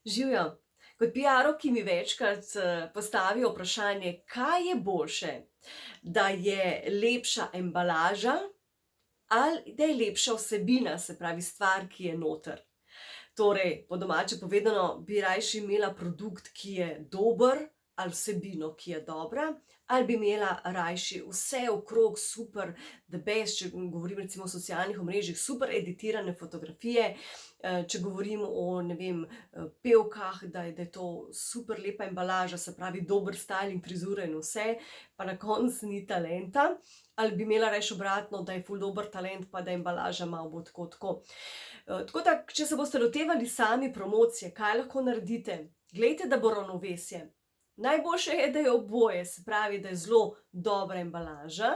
Živjo. Kot piarovki mi večkrat postavijo vprašanje, kaj je boljše, da je lepša embalaža ali da je lepša vsebina, se pravi stvar, ki je noter. Torej, po domače povedano, bi rajši imela produkt, ki je dober, ali vsebino, ki je dobra, ali bi imela rajši vse okrog super, the best, če govorim recimo o socialnih omrežjih, super editirane fotografije, če govorim o, ne vem, pevkah, da je to super lepa embalaža, se pravi dober styling, frizura in vse, pa na koncu ni talenta, ali bi imela rajši obratno, da je ful dober talent, pa da je embalaža malo bo tako. Tako da, če se boste lotevali sami promocije, kaj lahko naredite? Glejte, da bo ravnovesje. Najboljše je, da je oboje, se pravi, da je zelo dobra embalaža.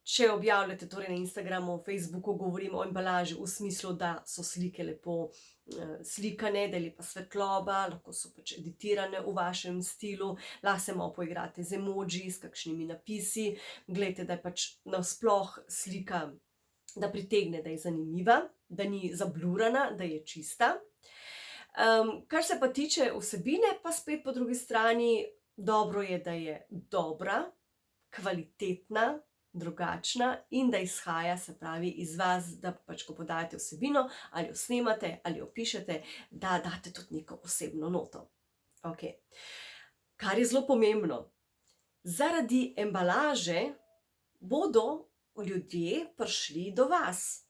Če objavljate torej na Instagramu, Facebooku, govorim o embalaži v smislu, da so slike lepo slikane, da je lepa svetloba, lahko so pač editirane v vašem stilu, lahko se malo poigrate z emoji, s kakšnimi napisi. Glejte, da je pač nasploh slika, da pritegne, da je zanimiva, da ni zablurana, da je čista. Kar se pa tiče vsebine, pa spet po drugi strani, dobro je, da je dobra, kvalitetna, drugačna in da izhaja, se pravi, iz vas, da pač, ko podajate vsebino, ali jo snemate, ali jo pišete, da date tudi neko osebno noto. Okej. Kar je zelo pomembno, zaradi embalaže bodo ljudje prišli do vas,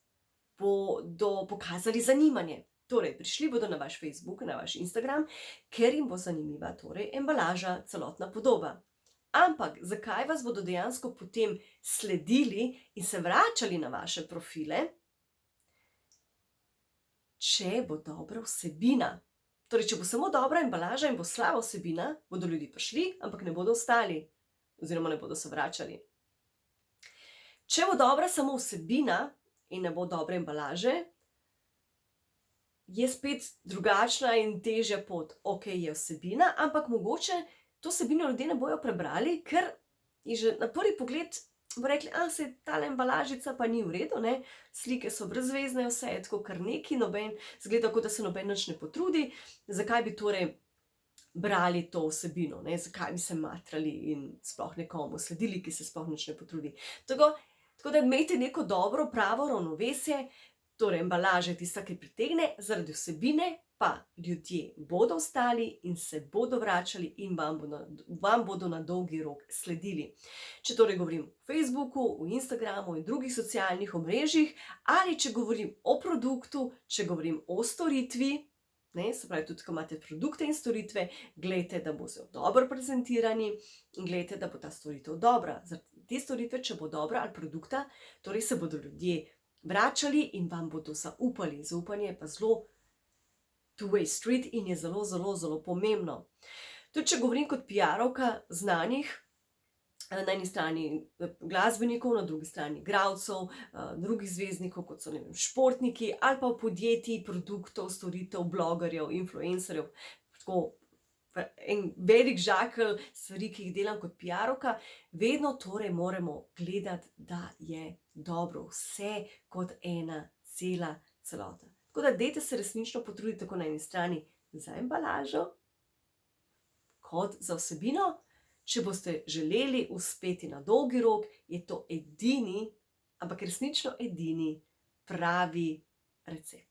bodo pokazali zanimanje. Torej, prišli bodo na vaš Facebook, na vaš Instagram, ker jim bo zanimiva torej embalaža, celotna podoba. Ampak zakaj vas bodo dejansko potem sledili in se vračali na vaše profile? Če bo dobra vsebina. Torej, če bo samo dobra embalaža in bo slaba vsebina, bodo ljudje prišli, ampak ne bodo ostali. Oziroma ne bodo se vračali. Če bo dobra samo vsebina in ne bo dobre embalaže, je spet drugačna in težja pot. Okej, je vsebina, ampak mogoče to vsebino ljudje ne bojo prebrali, ker je že na prvi pogled bo rekli, saj tale embalažica pa ni v redu, ne, slike so brezvezne, vse je tako kar nekaj, izgleda, kot da se noben nič ne potrudi, zakaj bi torej brali to vsebino, ne, zakaj bi se matrali in sploh nekomu sledili, ki se sploh nič ne potrudi. Tako da imejte neko dobro, pravo ravnovesje, torej embalaža je tista, ki pritegne, zaradi vsebine pa ljudje bodo ostali in se bodo vračali in vam bodo na dolgi rok sledili. Če torej govorim o Facebooku, o Instagramu in drugih socialnih omrežjih, ali če govorim o produktu, če govorim o storitvi, ne, se pravi, tudi ko imate produkte in storitve, glejte, da bodo dobro prezentirani in glejte, da bo ta storitev dobra. Zaradi te storitve, če bo dobra ali produkta, torej se bodo ljudje vračali in vam bodo zaupali. Zaupanje je pa zelo two-way street in je zelo, zelo, zelo pomembno. Tudi če govorim kot piarovka znanih, na eni strani glasbenikov, na drugi strani igralcev, drugih zvezdnikov, kot so, ne vem, športniki ali pa podjetij, produktov, storitev, blogerjev, influencerjev, tako en velik žakelj stvari, ki jih delam kot piarovka, vedno torej moramo gledati, da je dobro vse kot ena cela celota. Tako da dajte se resnično potruditi tako na eni strani za embalažo, kot za vsebino. Če boste želeli uspeti na dolgi rok, je to edini, ampak resnično edini pravi recept.